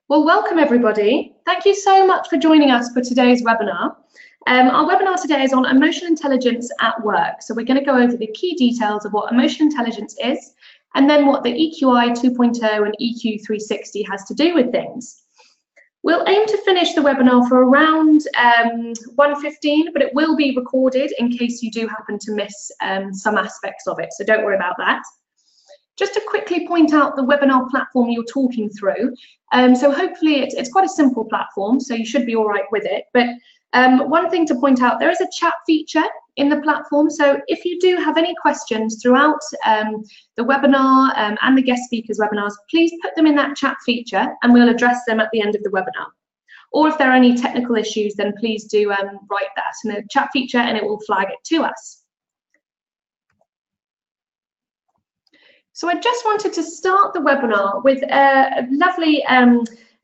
Well, welcome everybody. Thank you so much for joining us for today's webinar. Our webinar today is on emotional intelligence at work. So we're going to go over the key details of what emotional intelligence is, and then what the EQI 2.0 and EQ 360 has to do with things. We'll aim to finish the webinar for around 1:15, but it will be recorded in case you do happen to miss some aspects of it, so don't worry about that. Just to quickly point out the webinar platform you're talking through. So hopefully it's quite a simple platform, so you should be all right with it. But one thing to point out, there is a chat feature in the platform. So if you do have any questions throughout the webinar and the guest speakers webinars, please put them in that chat feature and we'll address them at the end of the webinar. Or if there are any technical issues, then please do write that in the chat feature and it will flag it to us. So I just wanted to start the webinar with a lovely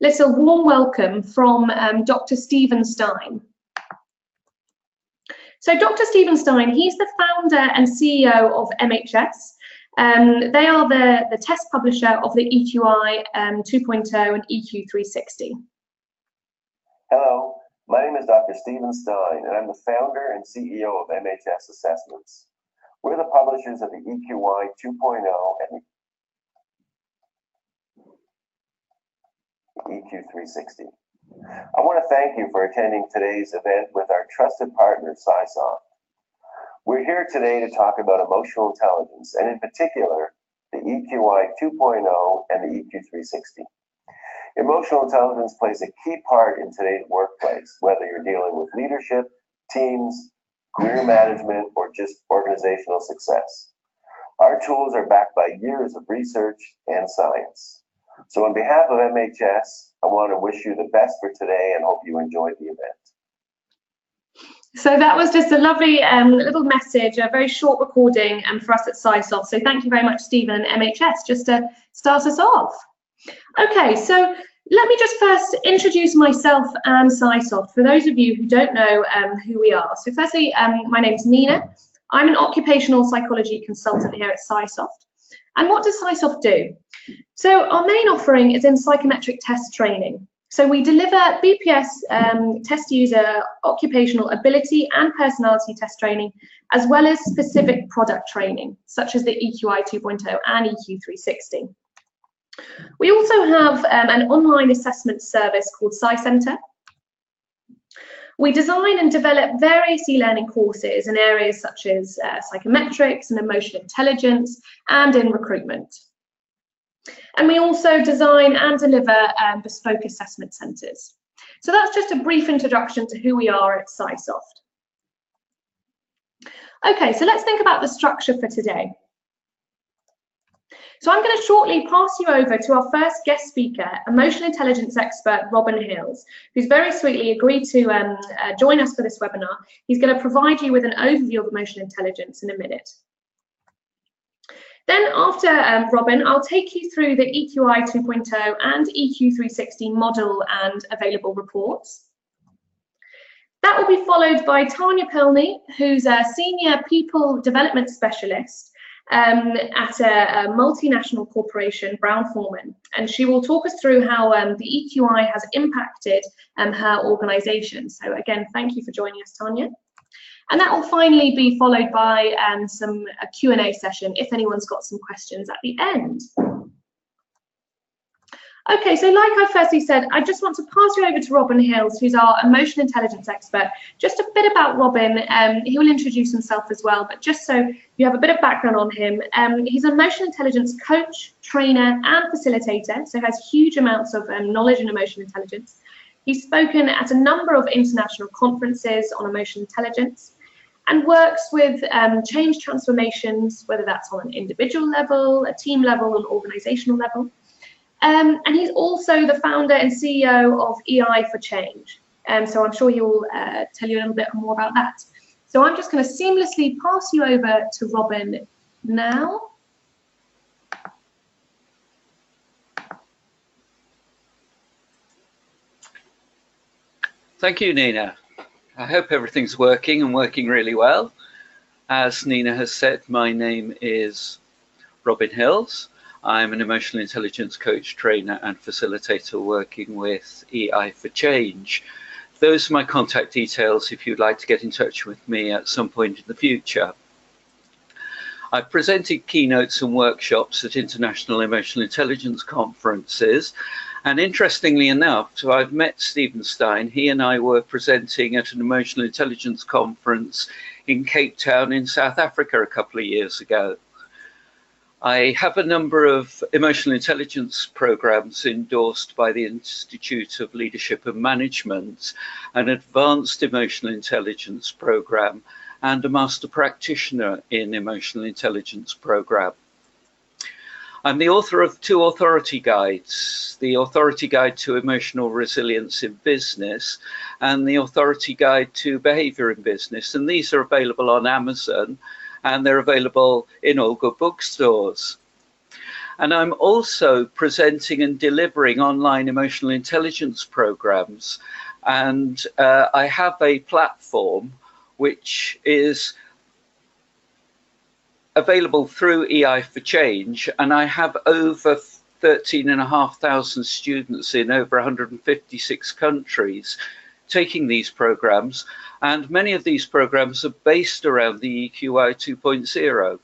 little warm welcome from Dr. Stephen Stein. So Dr. Stephen Stein, he's the founder and CEO of MHS. They are the test publisher of the EQI 2.0 and EQ 360. Hello, my name is Dr. Stephen Stein, and I'm the founder and CEO of MHS Assessments. We're the publishers of the EQI 2.0 and the EQ 360. I want to thank you for attending today's event with our trusted partner, SciSoft. We're here today to talk about emotional intelligence, and in particular, the EQI 2.0 and the EQ 360. Emotional intelligence plays a key part in today's workplace, whether you're dealing with leadership, teams, career management, or just organizational success. Our tools are backed by years of research and science. So on behalf of MHS, I want to wish you the best for today and hope you enjoyed the event. So that was just a lovely little message, a very short recording for us at SciSoft. So thank you very much, Stephen and MHS, just to start us off. Okay, so let me just first introduce myself and SciSoft for those of you who don't know who we are. So firstly, my name's Nina. I'm an occupational psychology consultant here at SciSoft. And what does SciSoft do? So our main offering is in psychometric test training. So we deliver BPS test user occupational ability and personality test training, as well as specific product training, such as the EQI 2.0 and EQ 360. We also have an online assessment service called SciCenter. We design and develop various e-learning courses in areas such as psychometrics and emotional intelligence and in recruitment. And we also design and deliver bespoke assessment centres. So that's just a brief introduction to who we are at SciSoft. Okay, so let's think about the structure for today. So I'm going to shortly pass you over to our first guest speaker, emotional intelligence expert, Robin Hills, who's very sweetly agreed to join us for this webinar. He's going to provide you with an overview of emotional intelligence in a minute. Then after Robin, I'll take you through the EQI 2.0 and EQ 360 model and available reports. That will be followed by Tanja Pelny, who's a senior people development specialist at a multinational corporation, Forman, and she will talk us through how the EQI has impacted her organisation. So again, thank you for joining us, Tanja. And that will finally be followed by a Q&A session if anyone's got some questions at the end. Okay, so like I firstly said, I just want to pass you over to Robin Hills, who's our emotional intelligence expert. Just a bit about Robin, he will introduce himself as well, but just so you have a bit of background on him, he's an emotional intelligence coach, trainer, and facilitator, so has huge amounts of knowledge in emotional intelligence. He's spoken at a number of international conferences on emotional intelligence and works with change transformations, whether that's on an individual level, a team level, an organizational level. And he's also the founder and CEO of EI for Change. So I'm sure he'll tell you a little bit more about that. So I'm just going to seamlessly pass you over to Robin now. Thank you, Nina. I hope everything's working and working really well. As Nina has said, my name is Robin Hills. I'm an emotional intelligence coach, trainer and facilitator working with EI for Change. Those are my contact details if you'd like to get in touch with me at some point in the future. I've presented keynotes and workshops at international emotional intelligence conferences, and interestingly enough, I've met Stephen Stein. He and I were presenting at an emotional intelligence conference in Cape Town in South Africa a couple of years ago. I have a number of emotional intelligence programs endorsed by the Institute of Leadership and Management, an advanced emotional intelligence program, and a master practitioner in emotional intelligence program. I'm the author of 2 authority guides, the Authority Guide to Emotional Resilience in Business and the Authority Guide to Behavior in Business. And these are available on Amazon, and they're available in all good bookstores. And I'm also presenting and delivering online emotional intelligence programs. And I have a platform which is available through EI for Change, and I have over 13,500 students in over 156 countries taking these programs, and many of these programs are based around the EQI 2.0.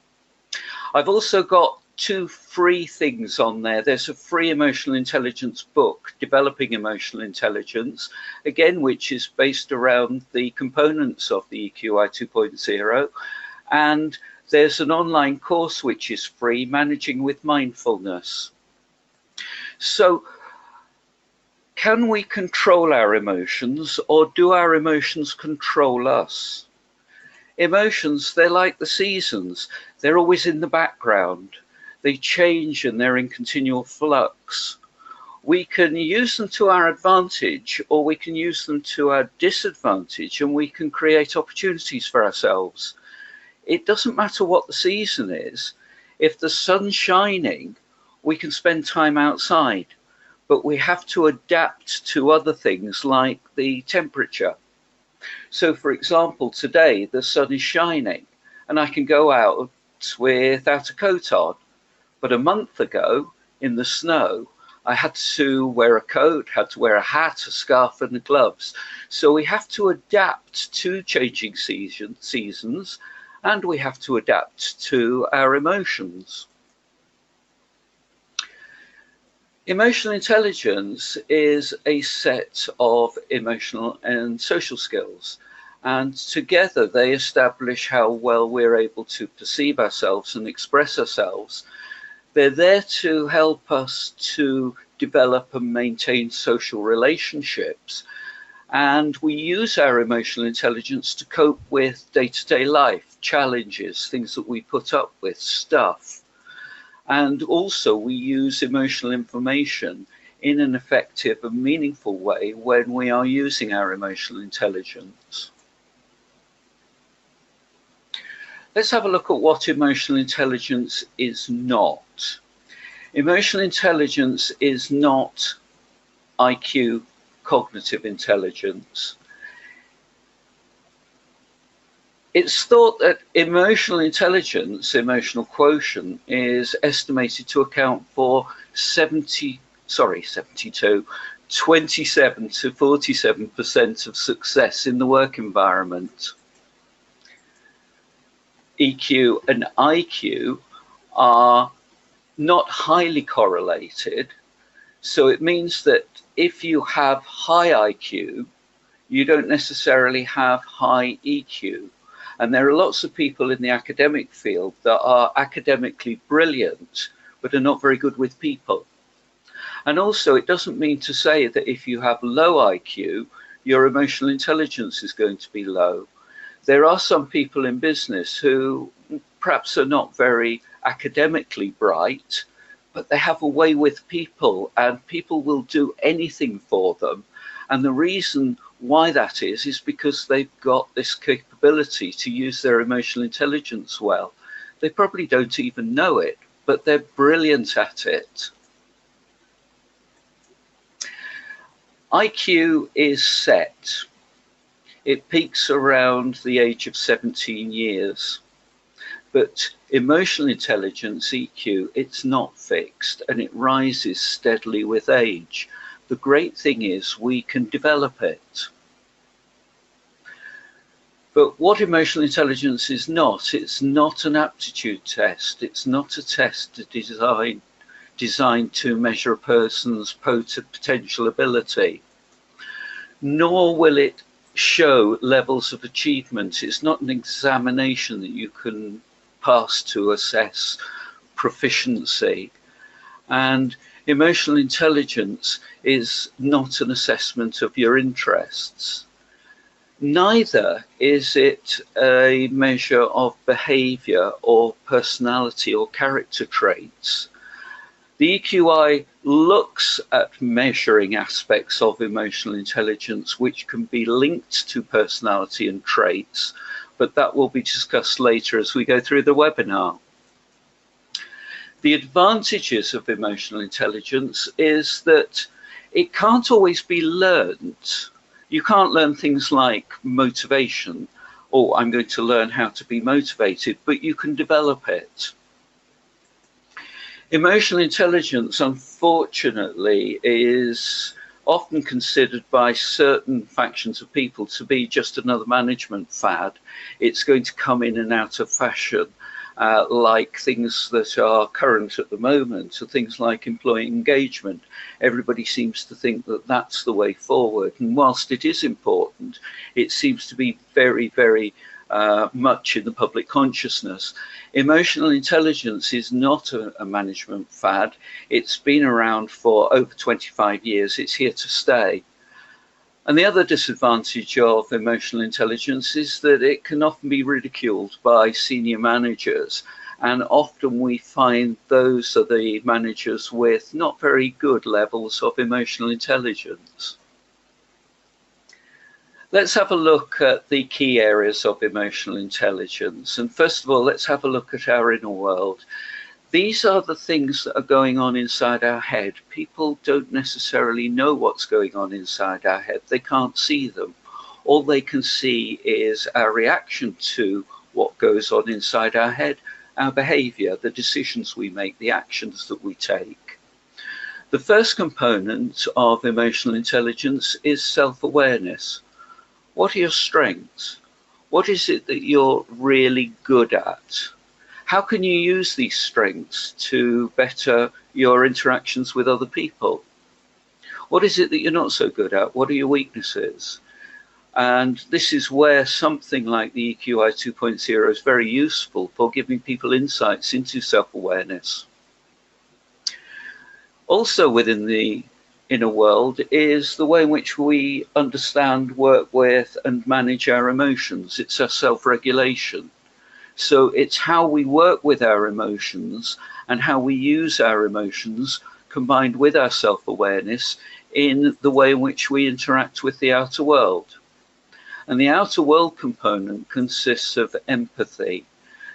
I've also got 2 free things on there. There's a free emotional intelligence book, Developing Emotional Intelligence, again, which is based around the components of the EQI 2.0, and there's an online course which is free, Managing with Mindfulness. So, can we control our emotions, or do our emotions control us? Emotions, they're like the seasons. They're always in the background. They change and they're in continual flux. We can use them to our advantage, or we can use them to our disadvantage, and we can create opportunities for ourselves. It doesn't matter what the season is. If the sun's shining, we can spend time outside. But we have to adapt to other things like the temperature. So, for example, today the sun is shining and I can go out without a coat on. But a month ago in the snow, I had to wear a coat, had to wear a hat, a scarf and the gloves. So we have to adapt to changing seasons, and we have to adapt to our emotions. Emotional intelligence is a set of emotional and social skills, and together they establish how well we're able to perceive ourselves and express ourselves. They're there to help us to develop and maintain social relationships, and we use our emotional intelligence to cope with day-to-day life, challenges, things that we put up with, stuff. And also we use emotional information in an effective and meaningful way when we are using our emotional intelligence. Let's have a look at what emotional intelligence is not. Emotional intelligence is not IQ, cognitive intelligence. It's thought that emotional intelligence, emotional quotient, is estimated to account for 27 to 47% of success in the work environment. EQ and IQ are not highly correlated, so it means that if you have high IQ, you don't necessarily have high EQ. And there are lots of people in the academic field that are academically brilliant, but are not very good with people. And also, it doesn't mean to say that if you have low IQ, your emotional intelligence is going to be low. There are some people in business who perhaps are not very academically bright, but they have a way with people, and people will do anything for them. And the reason why that is because they've got this capability to use their emotional intelligence well. They probably don't even know it, but they're brilliant at it. IQ is set. It peaks around the age of 17 years. But emotional intelligence, EQ, it's not fixed and it rises steadily with age. The great thing is we can develop it. But what emotional intelligence is not, it's not an aptitude test. It's not a test designed to measure a person's potential ability, nor will it show levels of achievement. It's not an examination that you can pass to assess proficiency. And emotional intelligence is not an assessment of your interests. Neither is it a measure of behavior or personality or character traits. The EQI looks at measuring aspects of emotional intelligence which can be linked to personality and traits, but that will be discussed later as we go through the webinar. The advantages of emotional intelligence is that it can't always be learned. You can't learn things like motivation, or I'm going to learn how to be motivated, but you can develop it. Emotional intelligence, unfortunately, is often considered by certain factions of people to be just another management fad. It's going to come in and out of fashion, like things that are current at the moment, so things like employee engagement. Everybody seems to think that that's the way forward. And whilst it is important, it seems to be very, very much in the public consciousness. Emotional intelligence is not a management fad. It's been around for over 25 years. It's here to stay. And the other disadvantage of emotional intelligence is that it can often be ridiculed by senior managers. And often we find those are the managers with not very good levels of emotional intelligence. Let's have a look at the key areas of emotional intelligence. And first of all, let's have a look at our inner world. These are the things that are going on inside our head. People don't necessarily know what's going on inside our head. They can't see them. All they can see is our reaction to what goes on inside our head, our behavior, the decisions we make, the actions that we take. The first component of emotional intelligence is self-awareness. What are your strengths? What is it that you're really good at? How can you use these strengths to better your interactions with other people? What is it that you're not so good at? What are your weaknesses? And this is where something like the EQI 2.0 is very useful for giving people insights into self-awareness. Also within the inner world is the way in which we understand, work with, and manage our emotions. It's our self-regulation. So it's how we work with our emotions and how we use our emotions combined with our self-awareness in the way in which we interact with the outer world. And the outer world component consists of empathy.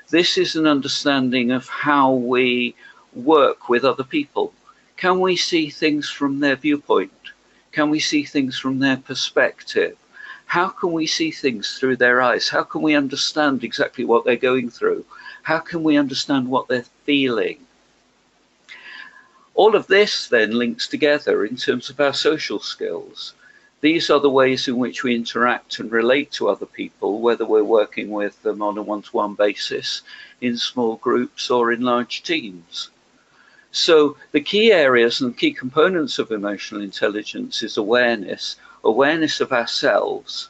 This is an understanding of how we work with other people. Can we see things from their viewpoint? Can we see things from their perspective? How can we see things through their eyes? How can we understand exactly what they're going through? How can we understand what they're feeling? All of this then links together in terms of our social skills. These are the ways in which we interact and relate to other people, whether we're working with them on a one-to-one basis, in small groups or in large teams. So the key areas and key components of emotional intelligence is awareness, awareness of ourselves,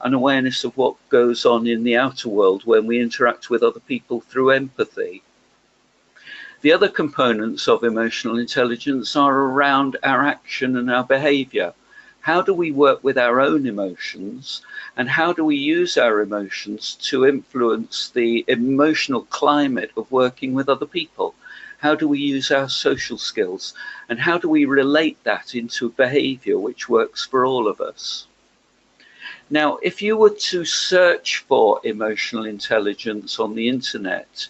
and awareness of what goes on in the outer world when we interact with other people through empathy. The other components of emotional intelligence are around our action and our behavior. How do we work with our own emotions, and how do we use our emotions to influence the emotional climate of working with other people? How do we use our social skills, and how do we relate that into behavior which works for all of us? Now, if you were to search for emotional intelligence on the internet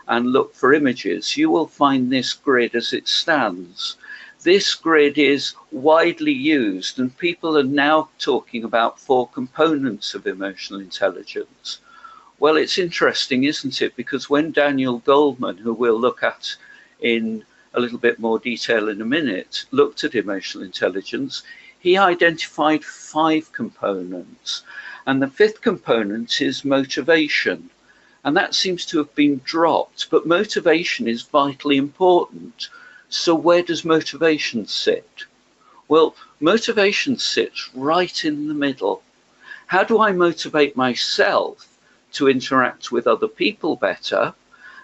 and look for images, you will find this grid as it stands. This grid is widely used, and people are now talking about 4 components of emotional intelligence. Well, it's interesting, isn't it? Because when Daniel Goldman, who we'll look at in a little bit more detail in a minute, looked at emotional intelligence, he identified 5 components. And the 5th component is motivation. And that seems to have been dropped, but motivation is vitally important. So where does motivation sit? Well, motivation sits right in the middle. How do I motivate myself to interact with other people better?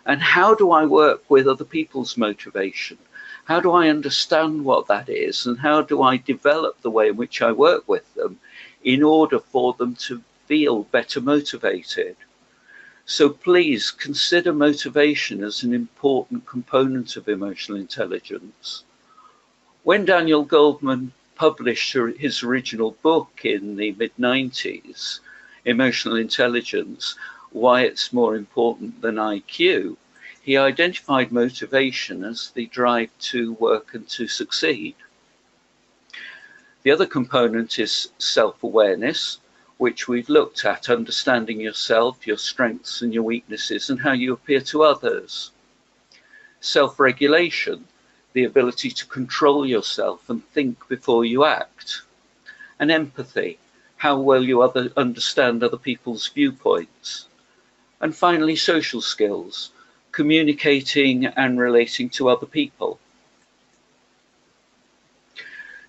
And how do I work with other people's motivation? How do I understand what that is? And how do I develop the way in which I work with them in order for them to feel better motivated? So please consider motivation as an important component of emotional intelligence. When Daniel Goldman published his original book in the mid-90s, Emotional Intelligence, Why It's More Important Than IQ, he identified motivation as the drive to work and to succeed. The other component is self-awareness, which we've looked at, understanding yourself, your strengths and your weaknesses, and how you appear to others. Self-regulation, the ability to control yourself and think before you act. And empathy, how well you understand other people's viewpoints. And finally, social skills, communicating and relating to other people.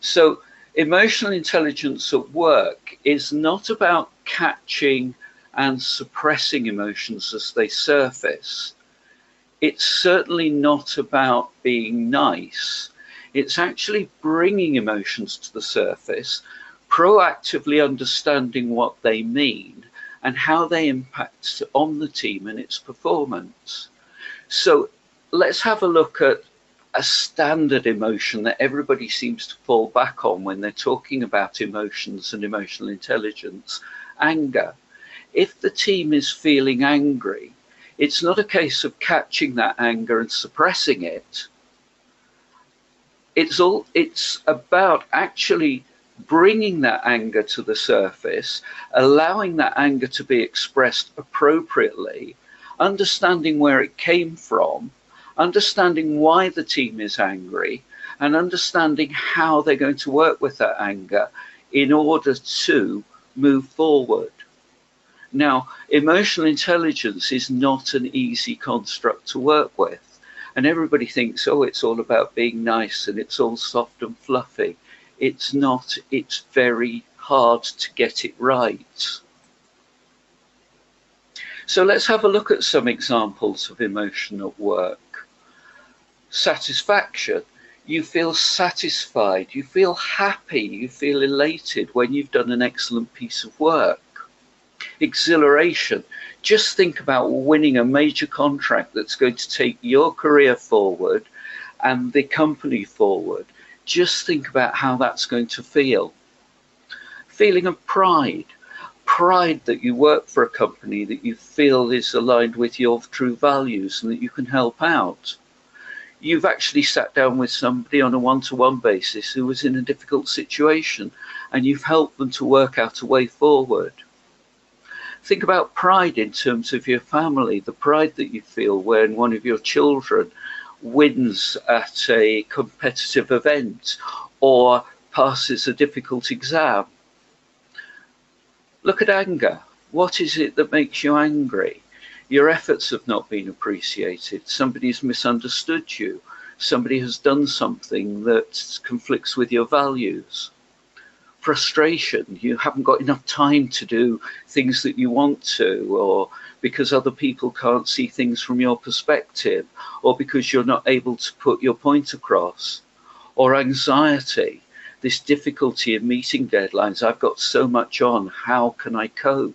So emotional intelligence at work is not about catching and suppressing emotions as they surface. It's certainly not about being nice. It's actually bringing emotions to the surface, proactively understanding what they mean and how they impact on the team and its performance. So let's have a look at a standard emotion that everybody seems to fall back on when they're talking about emotions and emotional intelligence: anger. If the team is feeling angry, it's not a case of catching that anger and suppressing it. It's about actually bringing that anger to the surface, allowing that anger to be expressed appropriately, understanding where it came from, understanding why the team is angry, and understanding how they're going to work with that anger in order to move forward. Now, emotional intelligence is not an easy construct to work with. And everybody thinks, oh, it's all about being nice and it's all soft and fluffy. It's not. It's very hard to get it right. So let's have a look at some examples of emotion at work. Satisfaction. You feel satisfied, you feel happy, you feel elated when you've done an excellent piece of work. Exhilaration. Just think about winning a major contract that's going to take your career forward and the company forward. Just think about how that's going to feel. Feeling of pride. Pride that you work for a company that you feel is aligned with your true values and that you can help out. You've actually sat down with somebody on a one-to-one basis who was in a difficult situation and you've helped them to work out a way forward. Think about pride in terms of your family, the pride that you feel when one of your children wins at a competitive event or passes a difficult exam. Look at anger. What is it that makes you angry? Your efforts have not been appreciated. Somebody's misunderstood you. Somebody has done something that conflicts with your values. Frustration. You haven't got enough time to do things that you want to, or because other people can't see things from your perspective, or because you're not able to put your point across. Or anxiety. This difficulty in meeting deadlines. I've got so much on. How can I cope?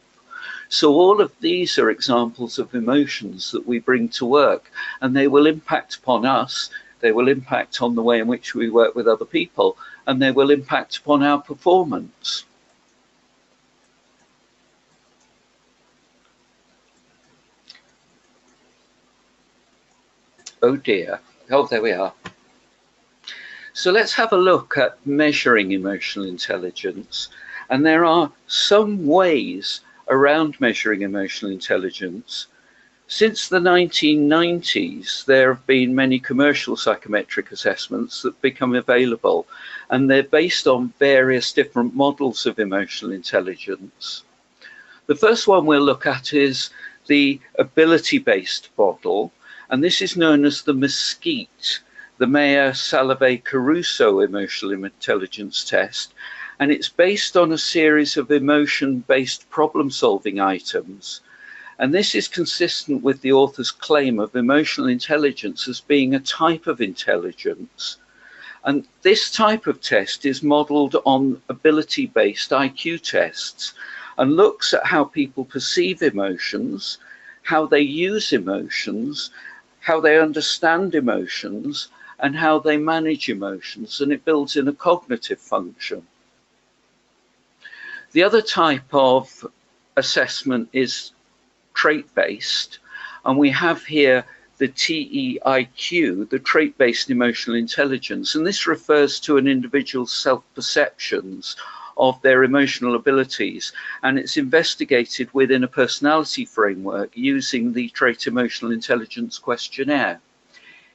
So all of these are examples of emotions that we bring to work, and they will impact upon us, they will impact on the way in which we work with other people, and they will impact upon our performance. Oh dear. Oh, there we are. So let's have a look at measuring emotional intelligence. And there are some ways around measuring emotional intelligence. Since the 1990s, there have been many commercial psychometric assessments that become available, and they're based on various different models of emotional intelligence. The first one we'll look at is the ability-based model, and this is known as the Mesquite, the Meyer-Salovey-Caruso emotional intelligence test, and it's based on a series of emotion-based problem-solving items. And this is consistent with the author's claim of emotional intelligence as being a type of intelligence. And this type of test is modeled on ability-based IQ tests and looks at how people perceive emotions, how they use emotions, how they understand emotions, and how they manage emotions, and it builds in a cognitive function. The other type of assessment is trait-based, and we have here the TEIQ, the trait-based emotional intelligence, and this refers to an individual's self-perceptions of their emotional abilities, and it's investigated within a personality framework using the Trait Emotional Intelligence Questionnaire.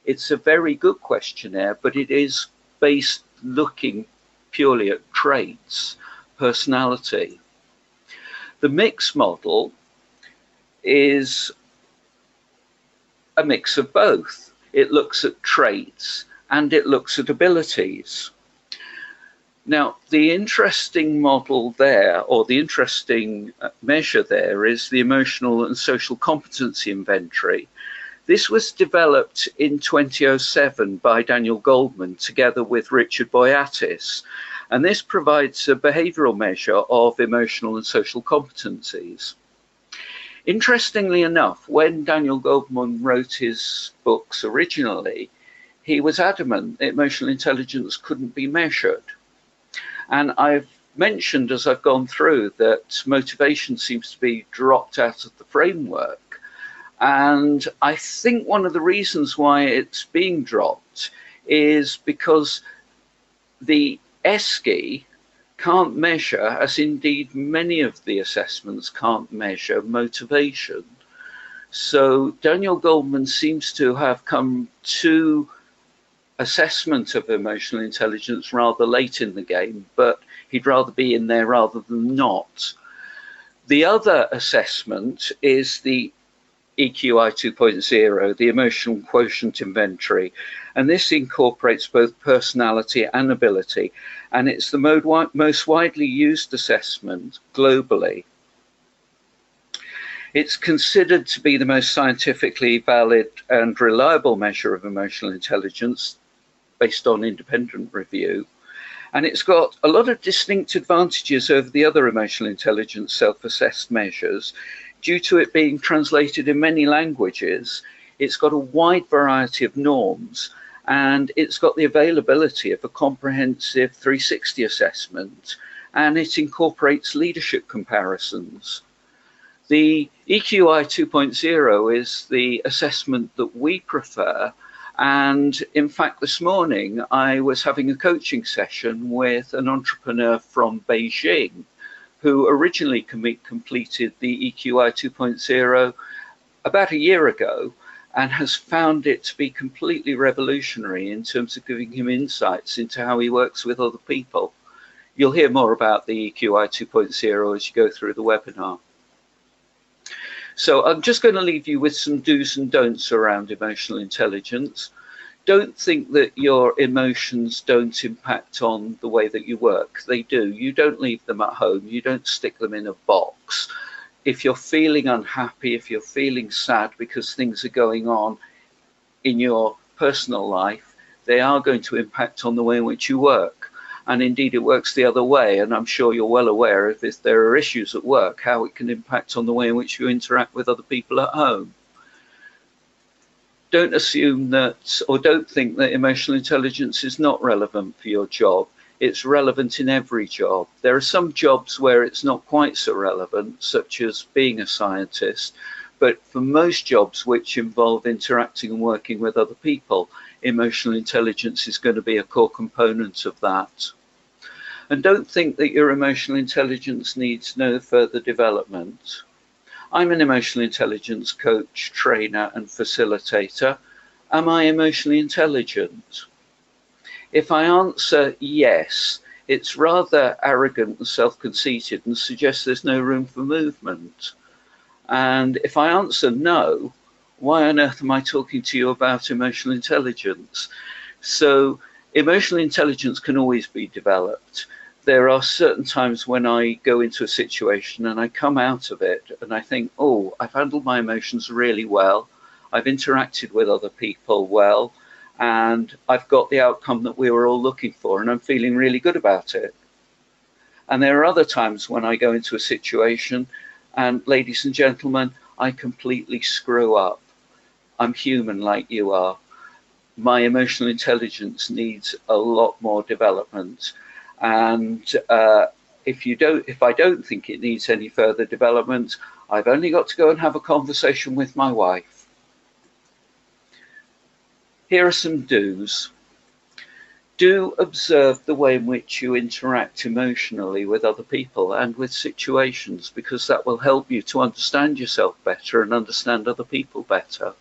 It's a very good questionnaire, but it is based looking purely at traits, personality. The mix model is a mix of both. It looks at traits and it looks at abilities. Now, the interesting model there, or the interesting measure there, is the Emotional and Social Competency Inventory. This was developed in 2007 by Daniel Goldman together with Richard Boyatis, and this provides a behavioural measure of emotional and social competencies. Interestingly enough, when Daniel Goldman wrote his books originally, he was adamant that emotional intelligence couldn't be measured. And I've mentioned as I've gone through that motivation seems to be dropped out of the framework. And I think one of the reasons why it's being dropped is because the ESCI can't measure, as indeed many of the assessments can't measure, motivation. So Daniel Goldman seems to have come to assessment of emotional intelligence rather late in the game, but he'd rather be in there rather than not. The other assessment is the EQI 2.0, the Emotional Quotient Inventory, and this incorporates both personality and ability, and it's the most widely used assessment globally. It's considered to be the most scientifically valid and reliable measure of emotional intelligence based on independent review, and it's got a lot of distinct advantages over the other emotional intelligence self-assessed measures due to it being translated in many languages. It's got a wide variety of norms, and it's got the availability of a comprehensive 360 assessment, and it incorporates leadership comparisons. The EQI 2.0 is the assessment that we prefer, and in fact this morning I was having a coaching session with an entrepreneur from Beijing who originally completed the EQI 2.0 about a year ago and has found it to be completely revolutionary in terms of giving him insights into how he works with other people. You'll hear more about the EQI 2.0 as you go through the webinar. So I'm just going to leave you with some do's and don'ts around emotional intelligence. Don't think that your emotions don't impact on the way that you work. They do. You don't leave them at home. You don't stick them in a box. If you're feeling unhappy, if you're feeling sad because things are going on in your personal life, they are going to impact on the way in which you work. And indeed, it works the other way. And I'm sure you're well aware of if there are issues at work, how it can impact on the way in which you interact with other people at home. Don't assume that, or don't think that emotional intelligence is not relevant for your job. It's relevant in every job. There are some jobs where it's not quite so relevant, such as being a scientist, but for most jobs which involve interacting and working with other people, emotional intelligence is going to be a core component of that. And don't think that your emotional intelligence needs no further development. I'm an emotional intelligence coach, trainer, and facilitator. Am I emotionally intelligent? If I answer yes, it's rather arrogant and self-conceited and suggests there's no room for movement. And if I answer no, why on earth am I talking to you about emotional intelligence? So emotional intelligence can always be developed. There are certain times when I go into a situation and I come out of it and I think, oh, I've handled my emotions really well. I've interacted with other people well, and I've got the outcome that we were all looking for, and I'm feeling really good about it. And there are other times when I go into a situation and, ladies and gentlemen, I completely screw up. I'm human like you are. My emotional intelligence needs a lot more development. And if I don't think it needs any further development, I've only got to go and have a conversation with my wife. Here are some do's. Do observe the way in which you interact emotionally with other people and with situations, because that will help you to understand yourself better and understand other people better.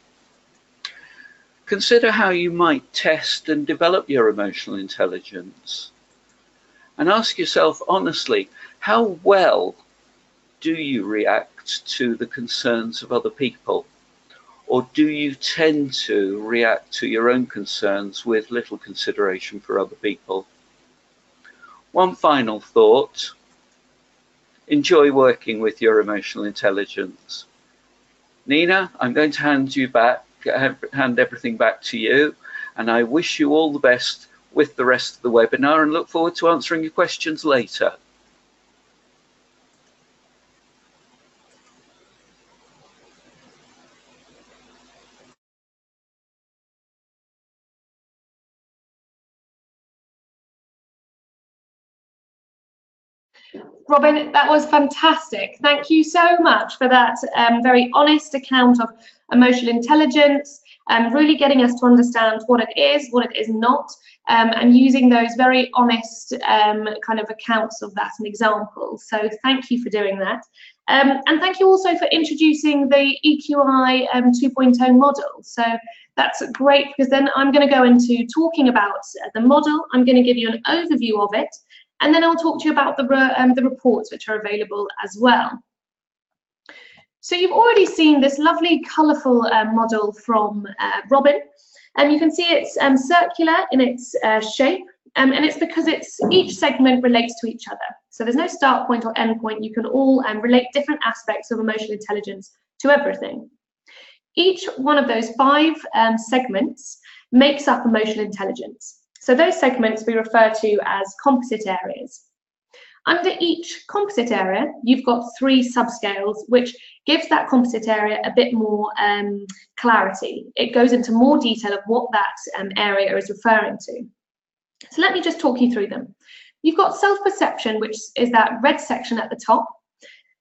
Consider how you might test and develop your emotional intelligence. And ask yourself honestly, how well do you react to the concerns of other people? Or do you tend to react to your own concerns with little consideration for other people? One final thought. Enjoy working with your emotional intelligence. Nina, I'm going to hand everything back to you, and I wish you all the best with the rest of the webinar and look forward to answering your questions later. Robin, that was fantastic. Thank you so much for that very honest account of emotional intelligence, really getting us to understand what it is not, and using those very honest kind of accounts of that and examples. So thank you for doing that. And thank you also for introducing the EQI 2.0 model. So that's great, because then I'm going to go into talking about the model. I'm going to give you an overview of it, and then I'll talk to you about the reports which are available as well. So you've already seen this lovely colourful model from Robin, and you can see it's circular in its shape, and it's because each segment relates to each other. So there's no start point or end point. You can all relate different aspects of emotional intelligence to everything. Each one of those 5 segments makes up emotional intelligence. So those segments we refer to as composite areas. Under each composite area, you've got 3 subscales, which gives that composite area a bit more clarity. It goes into more detail of what that area is referring to. So let me just talk you through them. You've got self-perception, which is that red section at the top.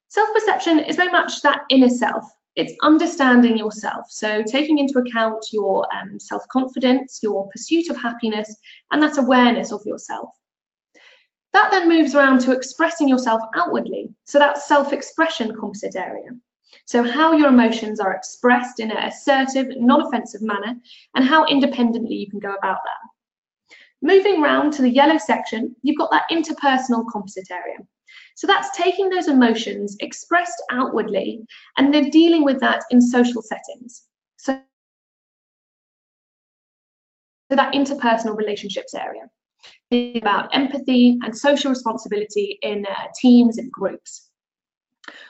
Self-perception is very much that inner self. It's understanding yourself, so taking into account your self-confidence, your pursuit of happiness, and that awareness of yourself. That then moves around to expressing yourself outwardly, so that's self-expression composite area. So how your emotions are expressed in an assertive, non-offensive manner, and how independently you can go about that. Moving round to the yellow section, you've got that interpersonal composite area. So that's taking those emotions expressed outwardly and then dealing with that in social settings. So that interpersonal relationships area. Think about empathy and social responsibility in teams and groups.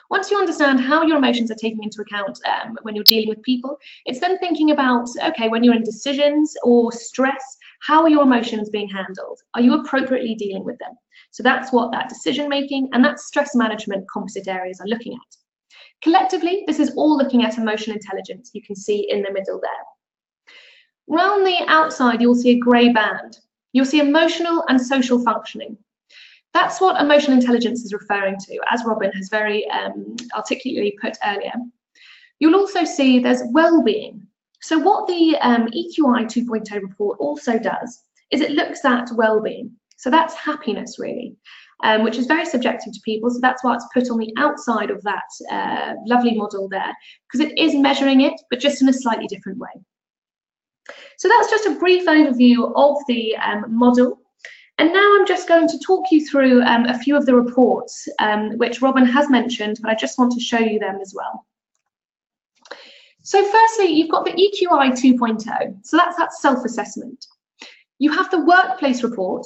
Once you understand how your emotions are taken into account when you're dealing with people, it's then thinking about, okay, when you're in decisions or stress, how are your emotions being handled? Are you appropriately dealing with them? So that's what that decision making and that stress management composite areas are looking at. Collectively, this is all looking at emotional intelligence. You can see in the middle there. Around the outside, you'll see a grey band. You'll see emotional and social functioning. That's what emotional intelligence is referring to, as Robin has very articulately put earlier. You'll also see there's well-being. So what the EQI 2.0 report also does is it looks at well-being. So that's happiness, really, which is very subjective to people. So that's why it's put on the outside of that lovely model there, because it is measuring it, but just in a slightly different way. So that's just a brief overview of the model. And now I'm just going to talk you through a few of the reports, which Robin has mentioned, but I just want to show you them as well. So firstly, you've got the EQI 2.0. So that's that self-assessment. You have the workplace report.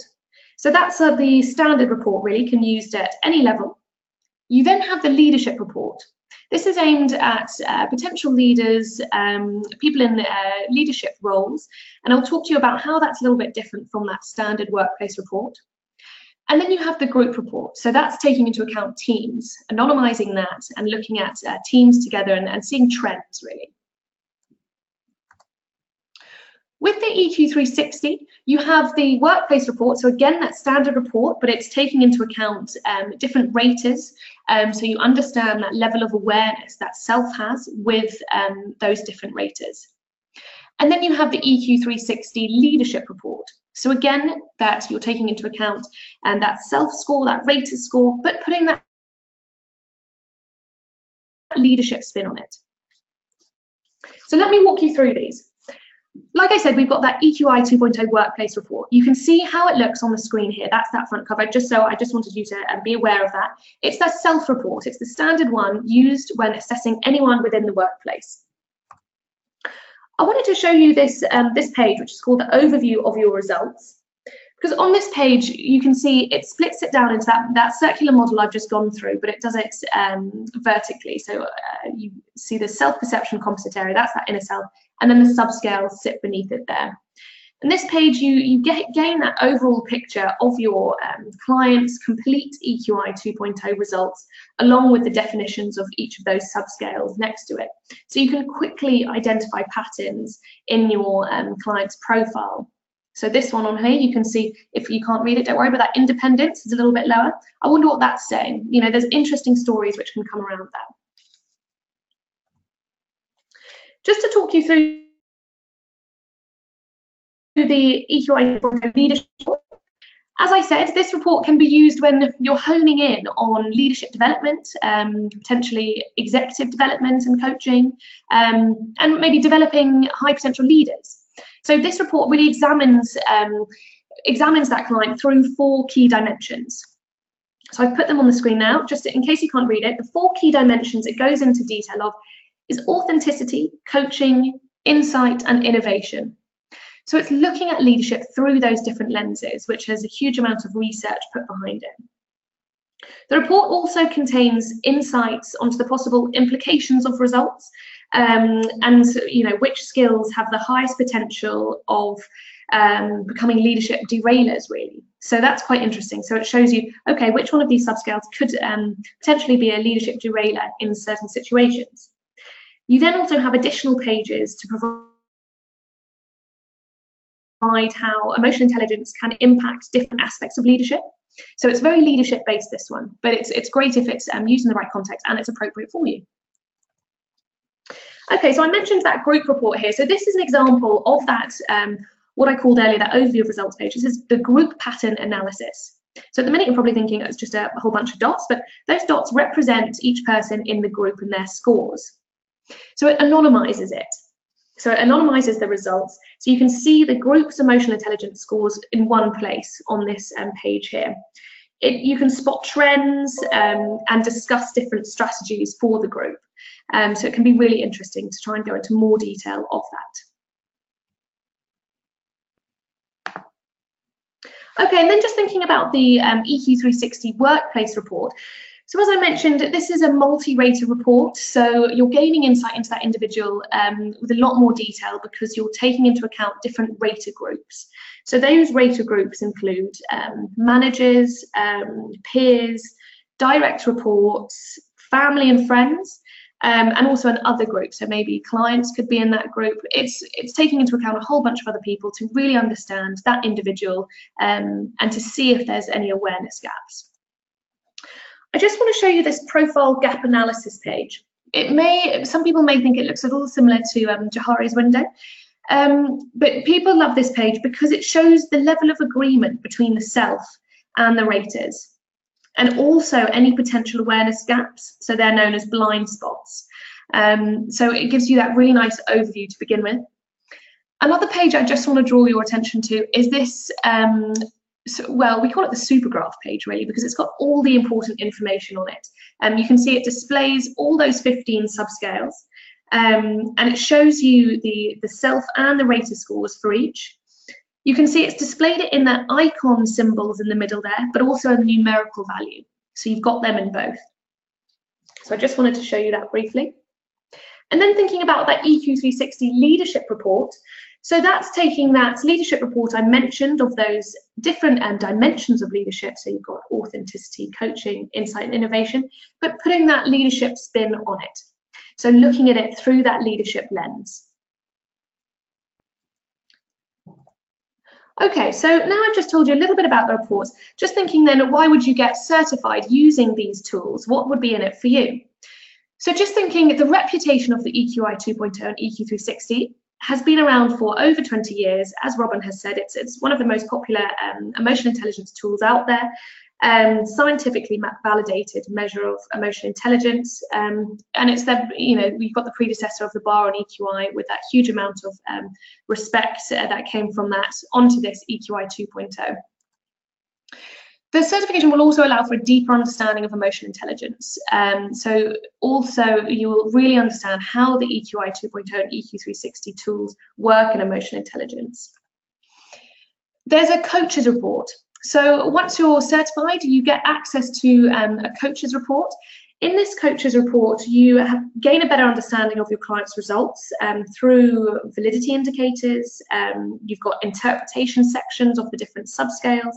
So that's the standard report, really, can be used at any level. You then have the leadership report. This is aimed at potential leaders, people in leadership roles, and I'll talk to you about how that's a little bit different from that standard workplace report. And then you have the group report. So that's taking into account teams, anonymizing that and looking at teams together and seeing trends, really. With the EQ360, you have the workplace report. So again, that standard report, but it's taking into account different raters. So you understand that level of awareness that self has with those different raters. And then you have the EQ360 leadership report. So again, that you're taking into account that self score, that rater score, but putting that leadership spin on it. So let me walk you through these. Like I said, we've got that EQI 2.0 workplace report. You can see how it looks on the screen here. That's that front cover. I just wanted you to be aware of that. It's that self-report. It's the standard one used when assessing anyone within the workplace. I wanted to show you this, this page, which is called the overview of your results. Because on this page, you can see it splits it down into that circular model I've just gone through, but it does it vertically. So you see the self-perception composite area, that's that inner self, and then the subscales sit beneath it there. And this page, you gain that overall picture of your client's complete EQI 2.0 results, along with the definitions of each of those subscales next to it. So you can quickly identify patterns in your client's profile. So this one on here, you can see, if you can't read it, don't worry, but that independence is a little bit lower. I wonder what that's saying. You know, there's interesting stories which can come around that. Just to talk you through the EQI leadership. As I said, this report can be used when you're honing in on leadership development, potentially executive development and coaching, and maybe developing high potential leaders. So this report really examines that client through 4 key dimensions. So I've put them on the screen now, just in case you can't read it. The 4 key dimensions it goes into detail of is authenticity, coaching, insight, and innovation. So it's looking at leadership through those different lenses, which has a huge amount of research put behind it. The report also contains insights onto the possible implications of results, and you know, which skills have the highest potential of becoming leadership derailers, really. So that's quite interesting. So it shows you, okay, which one of these subscales could potentially be a leadership derailer in certain situations. You then also have additional pages to provide how emotional intelligence can impact different aspects of leadership. So it's very leadership based, this one, but it's great if it's used in the right context and it's appropriate for you. Okay, so I mentioned that group report here. So this is an example of that, what I called earlier, that overview of results page. This is the group pattern analysis. So at the minute you're probably thinking it's just a whole bunch of dots, but those dots represent each person in the group and their scores. So it anonymizes it. So it anonymizes the results. So you can see the group's emotional intelligence scores in one place on this page here. You can spot trends and discuss different strategies for the group. So it can be really interesting to try and go into more detail of that. Okay, and then just thinking about the EQ360 workplace report. So as I mentioned, this is a multi-rater report, so you're gaining insight into that individual with a lot more detail because you're taking into account different rater groups. So those rater groups include managers, peers, direct reports, family and friends, and also an other group. So maybe clients could be in that group. It's taking into account a whole bunch of other people to really understand that individual and to see if there's any awareness gaps. I just want to show you this profile gap analysis page. Some people may think it looks a little similar to Johari's window, But people love this page because it shows the level of agreement between the self and the raters, and also any potential awareness gaps. So they're known as blind spots. So it gives you that really nice overview to begin with. Another page I just want to draw your attention to is this, well, we call it the super graph page really, because it's got all the important information on it. You can see it displays all those 15 subscales, and it shows you the self and the rater scores for each. You can see it's displayed it in the icon symbols in the middle there, but also a numerical value. So you've got them in both. So I just wanted to show you that briefly. And then thinking about that EQ360 leadership report. So that's taking that leadership report I mentioned of those different dimensions of leadership. So you've got authenticity, coaching, insight, and innovation, but putting that leadership spin on it. So looking at it through that leadership lens. Okay, so now I've just told you a little bit about the reports. Just thinking then, why would you get certified using these tools? What would be in it for you? So just thinking, the reputation of the EQI 2.0 and EQ360 has been around for over 20 years. As Robin has said, it's one of the most popular emotional intelligence tools out there, scientifically validated measure of emotional intelligence, and it's the, we've got the predecessor of the bar on EQI with that huge amount of respect that came from that onto this EQI 2.0. The certification will also allow for a deeper understanding of emotional intelligence. So also you will really understand how the EQI 2.0 and EQ360 tools work in emotional intelligence. There's a coach's report. So once you're certified, you get access to a coach's report. In this coach's report, you gain a better understanding of your client's results through validity indicators. You've got interpretation sections of the different subscales,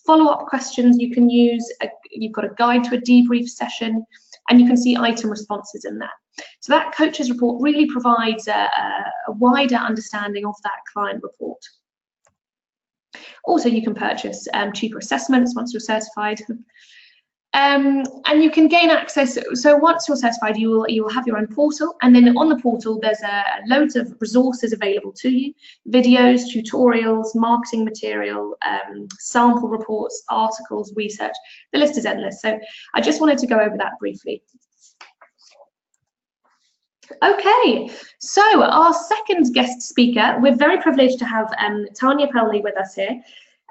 follow-up questions you can use, you've got a guide to a debrief session, and you can see item responses in that. So that coach's report really provides a wider understanding of that client report. Also, you can purchase cheaper assessments once you're certified. And you can gain access. So once you're certified, you will have your own portal, and then on the portal there's loads of resources available to you: videos, tutorials, marketing material, sample reports, articles, research. The list is endless. So I just wanted to go over that briefly. Okay, so our second guest speaker, we're very privileged to have Tanja Pelny with us here.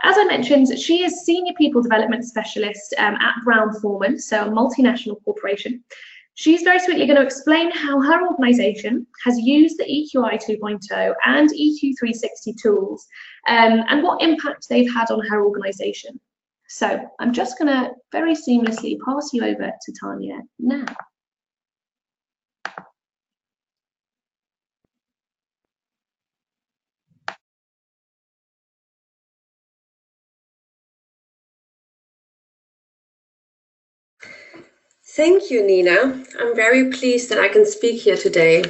As I mentioned, she is Senior People Development Specialist at Forman, so a multinational corporation. She's very sweetly going to explain how her organisation has used the EQI 2.0 and EQ360 tools and what impact they've had on her organisation. So I'm just going to very seamlessly pass you over to Tanja now. Thank you, Nina. I'm very pleased that I can speak here today.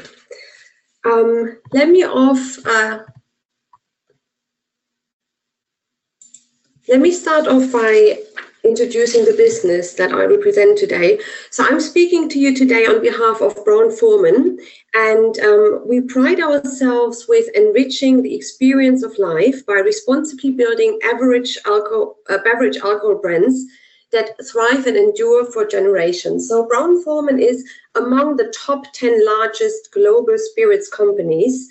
Let me start off by introducing the business that I represent today. So I'm speaking to you today on behalf of Forman, and we pride ourselves with enriching the experience of life by responsibly building beverage alcohol brands that thrive and endure for generations. So Forman is among the top 10 largest global spirits companies,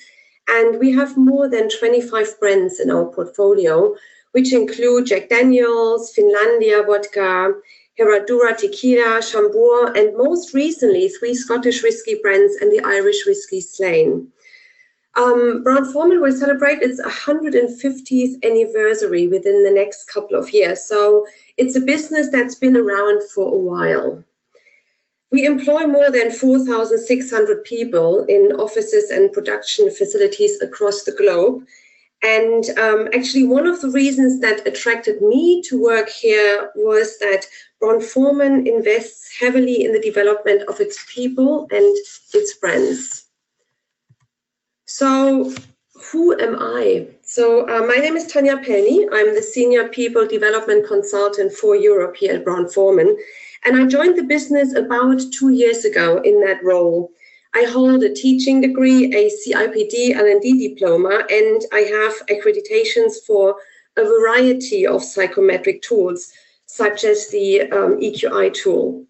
and we have more than 25 brands in our portfolio, which include Jack Daniels, Finlandia Vodka, Herradura Tequila, Chambord, and most recently 3 Scottish whiskey brands and the Irish whiskey Slane. Forman will celebrate its 150th anniversary within the next couple of years. So it's a business that's been around for a while. We employ more than 4,600 people in offices and production facilities across the globe. And actually, one of the reasons that attracted me to work here was that Forman invests heavily in the development of its people and its brands. So who am I? So my name is Tanja Pelny. I'm the Senior People Development Consultant for Europe here at Forman. And I joined the business about 2 years ago in that role. I hold a teaching degree, a CIPD L&D diploma, and I have accreditations for a variety of psychometric tools, such as the EQI tool.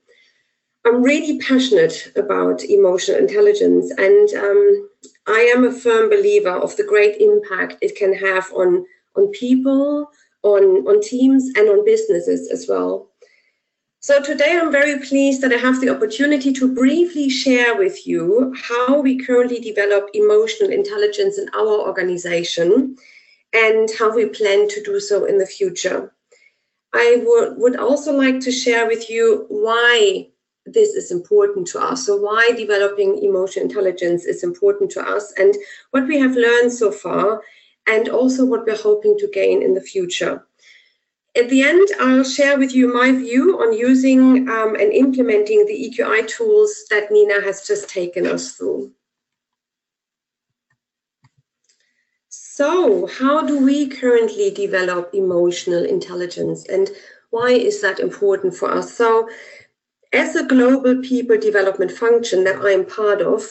I'm really passionate about emotional intelligence, and I am a firm believer of the great impact it can have on people, on teams, and on businesses as well. So today I'm very pleased that I have the opportunity to briefly share with you how we currently develop emotional intelligence in our organization and how we plan to do so in the future. I would also like to share with you why this is important to us. So why developing emotional intelligence is important to us and what we have learned so far, and also what we're hoping to gain in the future. At the end, I'll share with you my view on using and implementing the EQI tools that Nina has just taken us through. So, how do we currently develop emotional intelligence, and why is that important for us? So, as a global people development function that I am part of,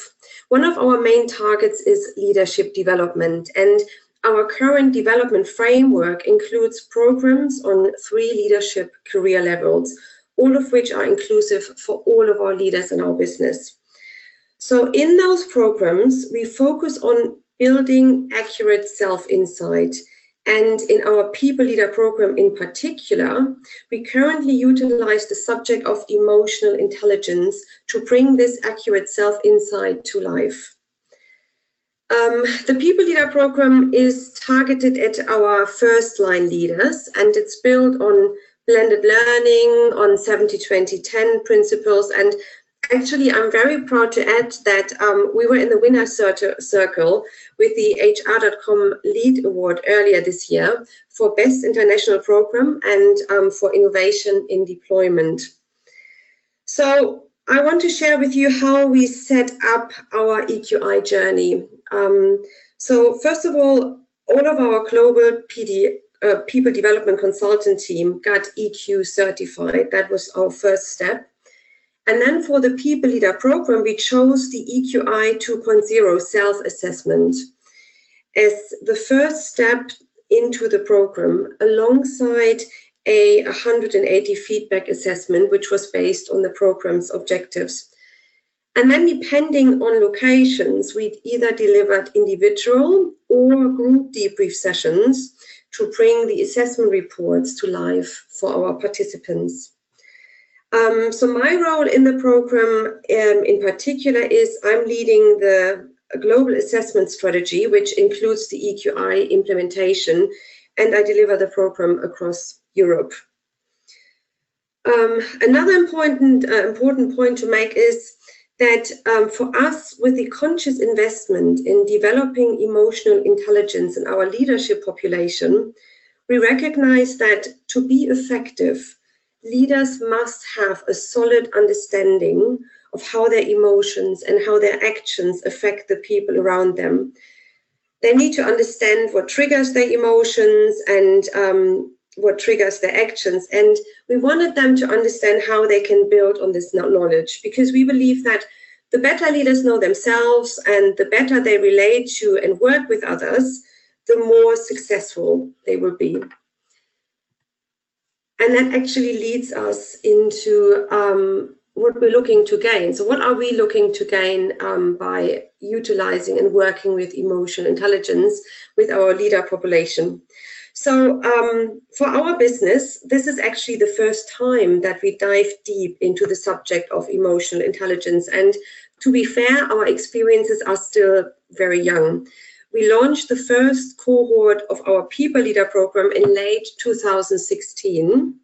one of our main targets is leadership development, and our current development framework includes programs on 3 leadership career levels, all of which are inclusive for all of our leaders in our business. So in those programs, we focus on building accurate self-insight. And in our People Leader program in particular, we currently utilize the subject of emotional intelligence to bring this accurate self-insight to life. The People Leader program is targeted at our first-line leaders, and it's built on blended learning, on 70-20-10 principles. And actually, I'm very proud to add that we were in the winner's circle with the HR.com Lead Award earlier this year for Best International Program and for Innovation in Deployment. So I want to share with you how we set up our EQI journey. So first of all of our global People Development Consultant team got EQ certified. That was our first step. And then for the People Leader program, we chose the EQI 2.0 self-assessment as the first step into the program, alongside a 180 feedback assessment, which was based on the program's objectives. And then depending on locations, we either delivered individual or group debrief sessions to bring the assessment reports to life for our participants. So my role in the program in particular is I'm leading the global assessment strategy, which includes the EQI implementation, and I deliver the program across Europe. Another important point to make is that for us, with the conscious investment in developing emotional intelligence in our leadership population, we recognize that to be effective, leaders must have a solid understanding of how their emotions and how their actions affect the people around them. They need to understand what triggers their emotions and what triggers their actions. And we wanted them to understand how they can build on this knowledge, because we believe that the better leaders know themselves and the better they relate to and work with others, the more successful they will be. And that actually leads us into what we're looking to gain. So what are we looking to gain by utilizing and working with emotional intelligence with our leader population? So for our business, this is actually the first time that we dive deep into the subject of emotional intelligence. And to be fair, our experiences are still very young. We launched the first cohort of our People Leader program in late 2016.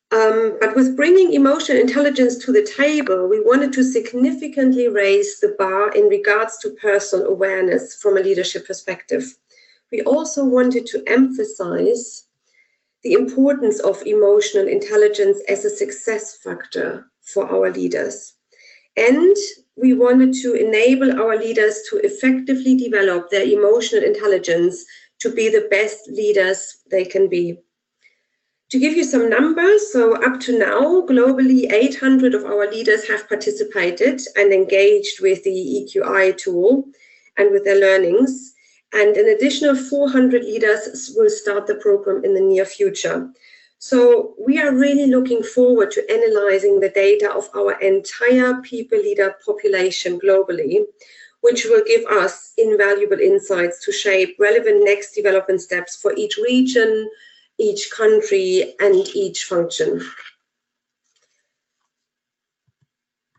But with bringing emotional intelligence to the table, we wanted to significantly raise the bar in regards to personal awareness from a leadership perspective. We also wanted to emphasize the importance of emotional intelligence as a success factor for our leaders. And we wanted to enable our leaders to effectively develop their emotional intelligence to be the best leaders they can be. To give you some numbers, so up to now, globally, 800 of our leaders have participated and engaged with the EQI tool and with their learnings. And an additional 400 leaders will start the program in the near future. So we are really looking forward to analyzing the data of our entire people leader population globally, which will give us invaluable insights to shape relevant next development steps for each region, each country, and each function.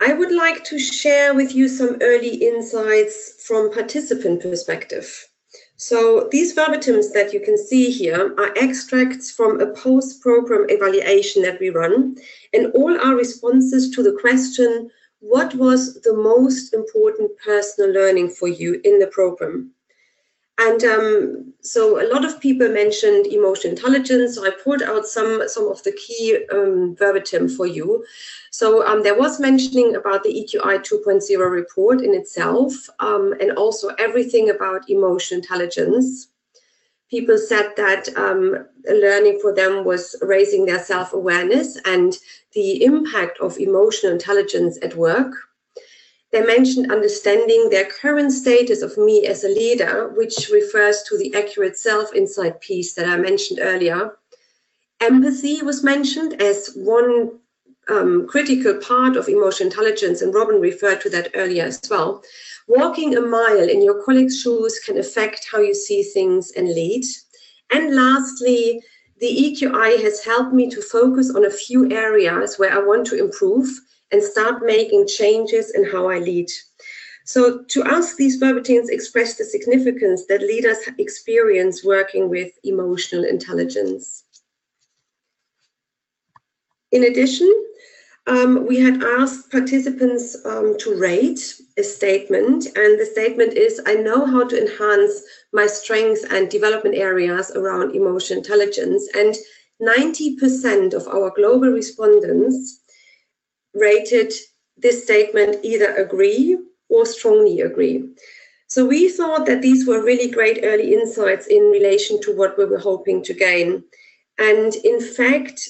I would like to share with you some early insights from participant perspective. So these verbatims that you can see here are extracts from a post-program evaluation that we run, and all are responses to the question, what was the most important personal learning for you in the program? And so a lot of people mentioned emotional intelligence, so I pulled out some of the key verbatim for you. So there was mentioning about the EQI 2.0 report in itself, and also everything about emotional intelligence. People said that learning for them was raising their self-awareness and the impact of emotional intelligence at work. They mentioned understanding their current status of me as a leader, which refers to the accurate self-insight piece that I mentioned earlier. Empathy was mentioned as one critical part of emotional intelligence, and Robin referred to that earlier as well. Walking a mile in your colleague's shoes can affect how you see things and lead. And lastly, the EQI has helped me to focus on a few areas where I want to improve and start making changes in how I lead. So to us, these verbatims express the significance that leaders experience working with emotional intelligence. In addition, we had asked participants to rate a statement, and the statement is, I know how to enhance my strengths and development areas around emotional intelligence, and 90% of our global respondents rated this statement either agree or strongly agree. So we thought that these were really great early insights in relation to what we were hoping to gain. And in fact,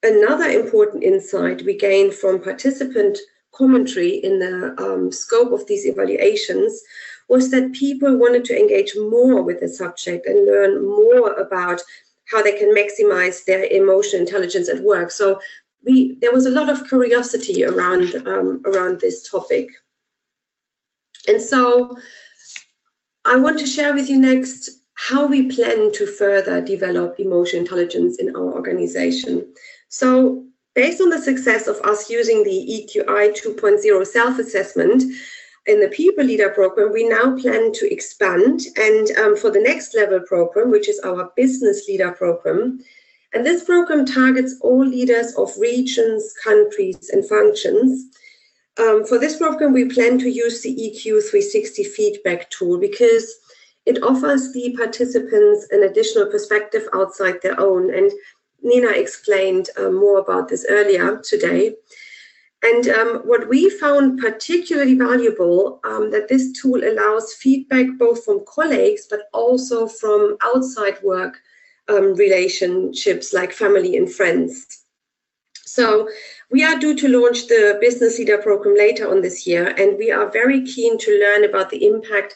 another important insight we gained from participant commentary in the scope of these evaluations was that people wanted to engage more with the subject and learn more about how they can maximize their emotional intelligence at work. So there was a lot of curiosity around this topic. And so I want to share with you next how we plan to further develop emotional intelligence in our organization. So based on the success of us using the EQI 2.0 self-assessment in the People Leader program, we now plan to expand, and for the next level program, which is our Business Leader program. And this program targets all leaders of regions, countries, and functions. For this program, we plan to use the EQ 360 feedback tool because it offers the participants an additional perspective outside their own. And Nina explained more about this earlier today. And what we found particularly valuable, that this tool allows feedback both from colleagues, but also from outside work relationships like family and friends. So we are due to launch the Business Leader program later on this year, and we are very keen to learn about the impact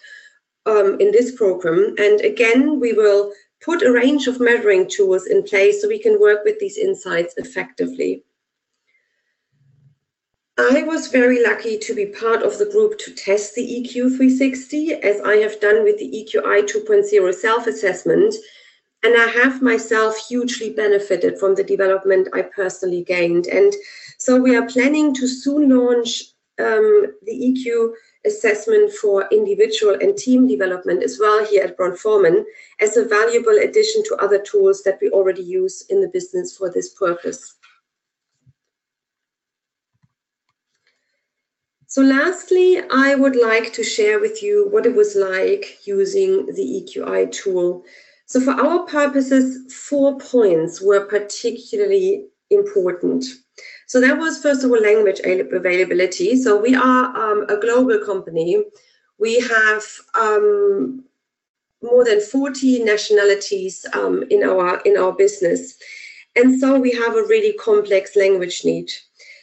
in this program. And again, we will put a range of measuring tools in place so we can work with these insights effectively. I was very lucky to be part of the group to test the EQ 360, as I have done with the EQI 2.0 self-assessment. And I have myself hugely benefited from the development I personally gained. And so we are planning to soon launch the EQ assessment for individual and team development as well here at Forman as a valuable addition to other tools that we already use in the business for this purpose. So lastly, I would like to share with you what it was like using the EQI tool. So for our purposes, 4 points were particularly important. So that was, first of all, language availability. So we are a global company. We have more than 40 nationalities in our business. And so we have a really complex language need.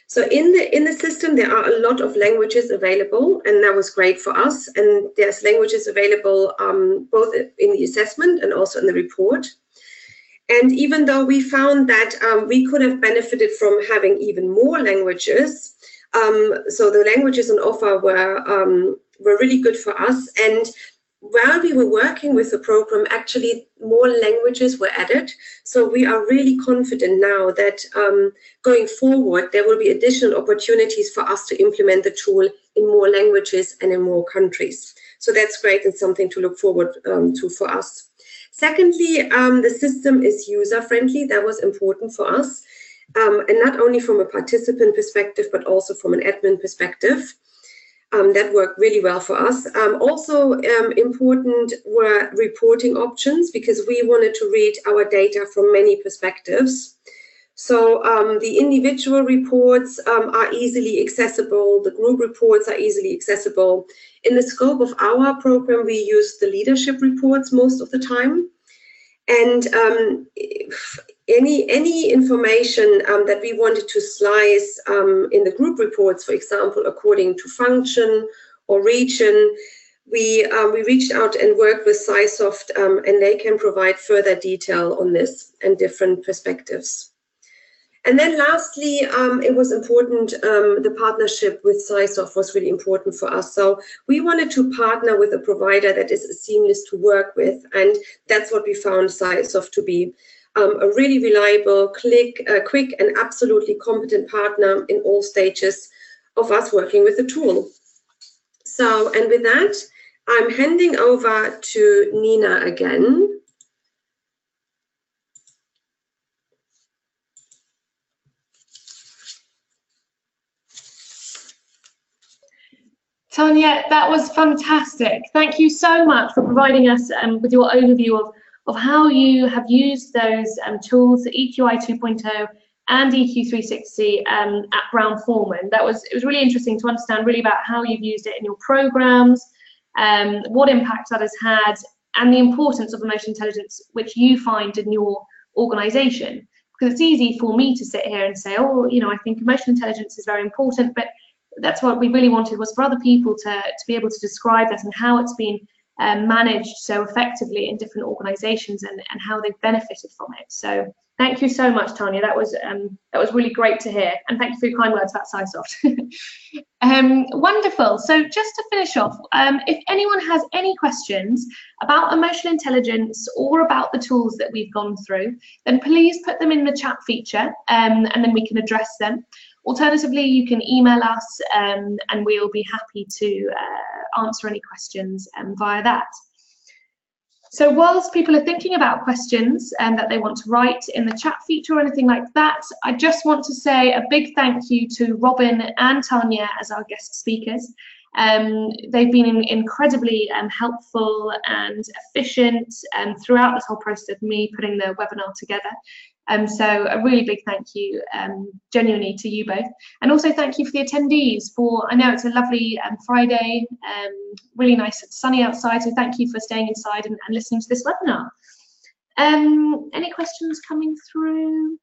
So in the system, there are a lot of languages available, and that was great for us. And there's languages available both in the assessment and also in the report. And even though we found that we could have benefited from having even more languages, so the languages on offer were really good for us. And while we were working with the program, actually more languages were added. So we are really confident now that going forward, there will be additional opportunities for us to implement the tool in more languages and in more countries. So that's great and something to look forward to for us. Secondly, the system is user-friendly. That was important for us. And not only from a participant perspective, but also from an admin perspective. That worked really well for us. Also important were reporting options, because we wanted to read our data from many perspectives. So the individual reports are easily accessible, the group reports are easily accessible. In the scope of our program, we use the leadership reports most of the time. And any information that we wanted to slice in the group reports, for example, according to function or region, we reached out and worked with SciSoft, and they can provide further detail on this and different perspectives. And then lastly, it was important, the partnership with SciSoft was really important for us. So we wanted to partner with a provider that is seamless to work with, and that's what we found SciSoft to be. A really reliable, quick and absolutely competent partner in all stages of us working with the tool. So, and with that, I'm handing over to Nina again. Tanja, that was fantastic. Thank you so much for providing us with your overview of how you have used those tools, the EQI 2.0 and EQ360 at Brown-Forman. It was really interesting to understand really about how you've used it in your programs, what impact that has had, and the importance of emotional intelligence, which you find in your organization. Because it's easy for me to sit here and say, oh, you know, I think emotional intelligence is very important, but that's what we really wanted, was for other people to be able to describe that and how it's been managed so effectively in different organizations and how they've benefited from it. So thank you so much, Tanja. That was really great to hear, and thank you for your kind words about SciSoft. Wonderful. So just to finish off, if anyone has any questions about emotional intelligence or about the tools that we've gone through, then please put them in the chat feature, and then we can address them. Alternatively, you can email us and we'll be happy to answer any questions via that. So whilst people are thinking about questions that they want to write in the chat feature or anything like that, I just want to say a big thank you to Robin and Tanja as our guest speakers. They've been incredibly helpful and efficient throughout this whole process of me putting the webinar together. So a really big thank you genuinely to you both, and also thank you for the attendees. I know it's a lovely Friday, really nice and sunny outside, so thank you for staying inside and listening to this webinar. Any questions coming through?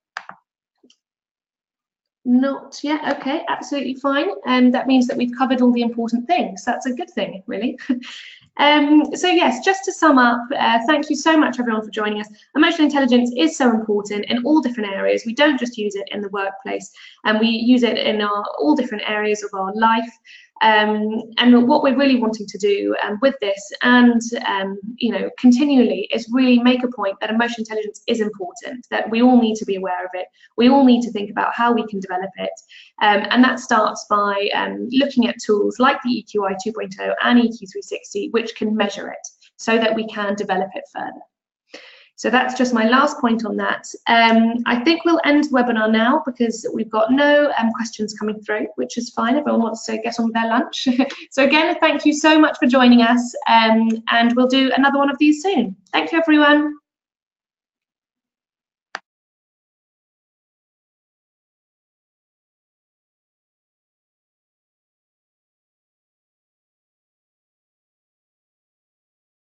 Not yet. Okay, absolutely fine. And that means that we've covered all the important things. That's a good thing, really. So yes, just to sum up, thank you so much everyone for joining us. Emotional intelligence is so important in all different areas. We don't just use it in the workplace, and we use it in all different areas of our life. And what we're really wanting to do with this, and you know, continually, is really make a point that emotional intelligence is important, that we all need to be aware of it. We all need to think about how we can develop it, and that starts by looking at tools like the EQI 2.0 and EQ360, which can measure it so that we can develop it further. So that's just my last point on that. I think we'll end the webinar now because we've got no questions coming through, which is fine. Everyone wants to get on with their lunch. So again, thank you so much for joining us, and we'll do another one of these soon. Thank you, everyone.